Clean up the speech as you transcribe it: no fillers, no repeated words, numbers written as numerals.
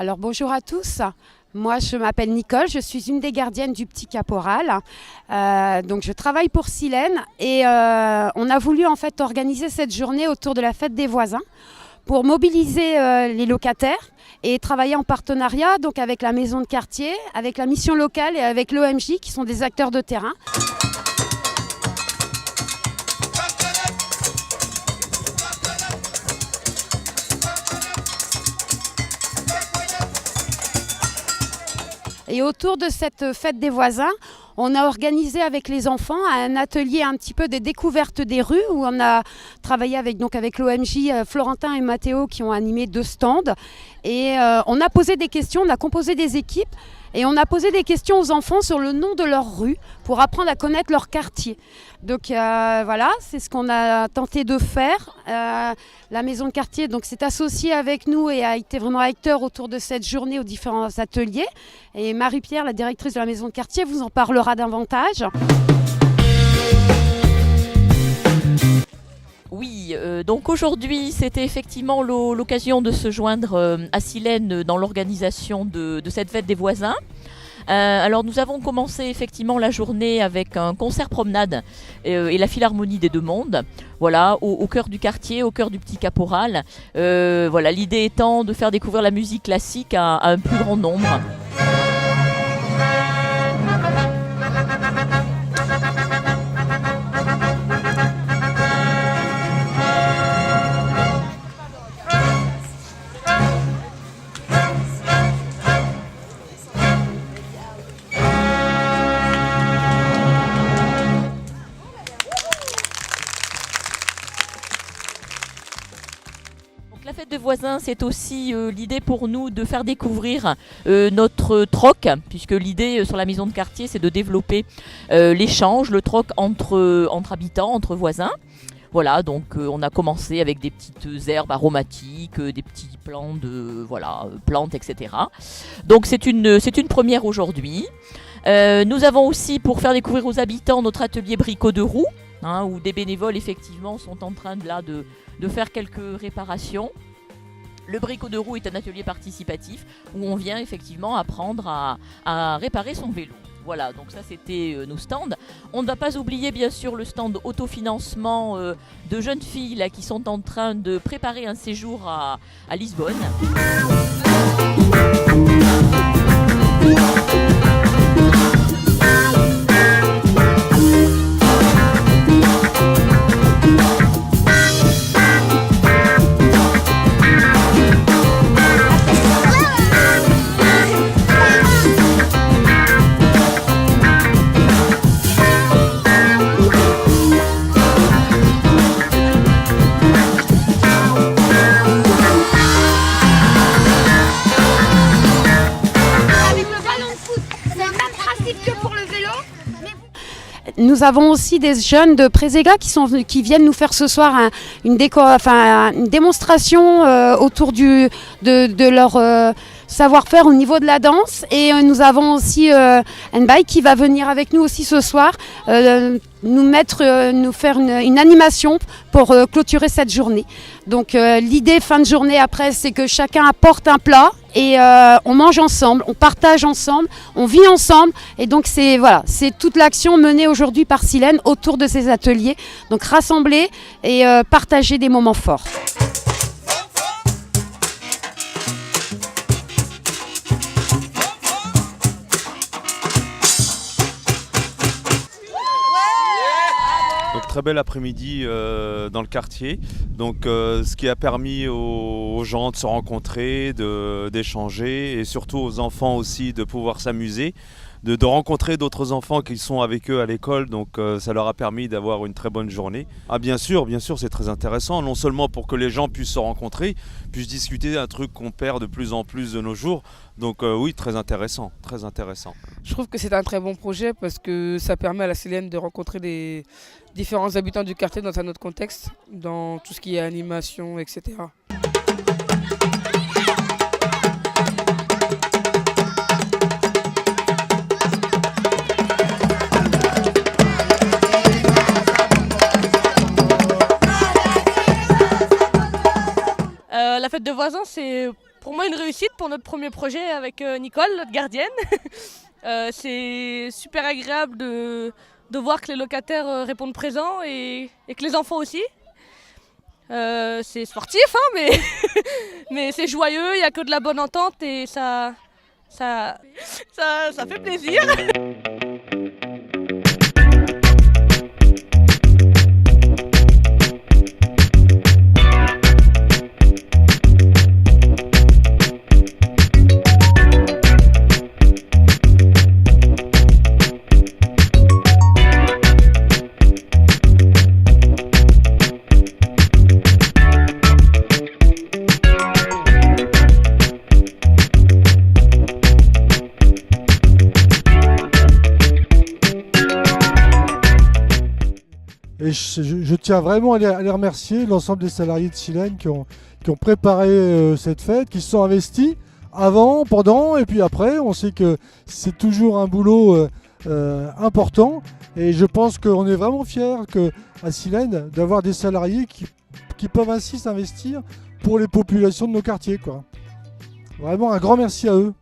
Alors bonjour à tous, moi je m'appelle Nicole, je suis une des gardiennes du Petit Caporal. Donc je travaille pour Silène et on a voulu en fait organiser cette journée autour de la fête des voisins pour mobiliser les locataires et travailler en partenariat donc avec la maison de quartier, avec la mission locale et avec l'OMJ qui sont des acteurs de terrain. Et autour de cette fête des voisins, on a organisé avec les enfants un atelier un petit peu des découvertes des rues où on a travaillé avec l'OMJ Florentin et Mathéo qui ont animé 2 stands. Et on a posé des questions, on a composé des équipes et on a posé des questions aux enfants sur le nom de leur rue pour apprendre à connaître leur quartier. Donc voilà, c'est ce qu'on a tenté de faire. La maison de quartier s'est associée avec nous et a été vraiment acteur autour de cette journée aux différents ateliers. Et Marie-Pierre, la directrice de la maison de quartier, vous en parlera davantage. Oui, donc aujourd'hui c'était effectivement l'occasion de se joindre à Silène dans l'organisation de cette fête des voisins. Alors nous avons commencé effectivement la journée avec un concert promenade et la Philharmonie des Deux Mondes, voilà, au cœur du quartier, au cœur du Petit Caporal. Voilà, l'idée étant de faire découvrir la musique classique à un plus grand nombre. La fête des voisins, c'est aussi l'idée pour nous de faire découvrir notre troc, puisque l'idée sur la maison de quartier, c'est de développer l'échange, le troc entre habitants, entre voisins. Voilà, donc on a commencé avec des petites herbes aromatiques, des petits plants plantes, etc. Donc c'est une première aujourd'hui. Nous avons aussi, pour faire découvrir aux habitants, notre atelier bricot de roue, où des bénévoles effectivement sont en train de faire quelques réparations. Le bricot de roue est un atelier participatif où on vient effectivement apprendre à réparer son vélo. Voilà, donc ça c'était nos stands. On ne va pas oublier bien sûr le stand autofinancement de jeunes filles là, qui sont en train de préparer un séjour à Lisbonne. Nous avons aussi des jeunes de Préséga qui viennent nous faire ce soir une démonstration autour de leur savoir-faire au niveau de la danse. Et nous avons aussi Nbaï qui va venir avec nous aussi ce soir nous faire une animation pour clôturer cette journée. Donc l'idée fin de journée après, c'est que chacun apporte un plat et on mange ensemble, on partage ensemble, on vit ensemble. Et donc c'est toute l'action menée aujourd'hui par Silène autour de ces ateliers. Donc rassembler et partager des moments forts. Donc très bel après-midi dans le quartier, donc ce qui a permis aux gens de se rencontrer, d'échanger et surtout aux enfants aussi de pouvoir s'amuser, de rencontrer d'autres enfants qui sont avec eux à l'école, donc ça leur a permis d'avoir une très bonne journée. Ah bien sûr c'est très intéressant, non seulement pour que les gens puissent se rencontrer, puissent discuter d'un truc qu'on perd de plus en plus de nos jours, donc oui, très intéressant, très intéressant. Je trouve que c'est un très bon projet parce que ça permet à la Silène de rencontrer les différents habitants du quartier dans un autre contexte, dans tout ce qui est animation, etc. La fête de voisins, c'est pour moi une réussite pour notre premier projet avec Nicole, notre gardienne. C'est super agréable de voir que les locataires répondent présents et que les enfants aussi. C'est sportif, hein, mais c'est joyeux, il n'y a que de la bonne entente et ça fait plaisir. Et je tiens vraiment à les remercier, l'ensemble des salariés de Silène qui ont préparé cette fête, qui se sont investis avant, pendant et puis après. On sait que c'est toujours un boulot important et je pense qu'on est vraiment fiers à Silène d'avoir des salariés qui peuvent ainsi s'investir pour les populations de nos quartiers, quoi. Vraiment un grand merci à eux.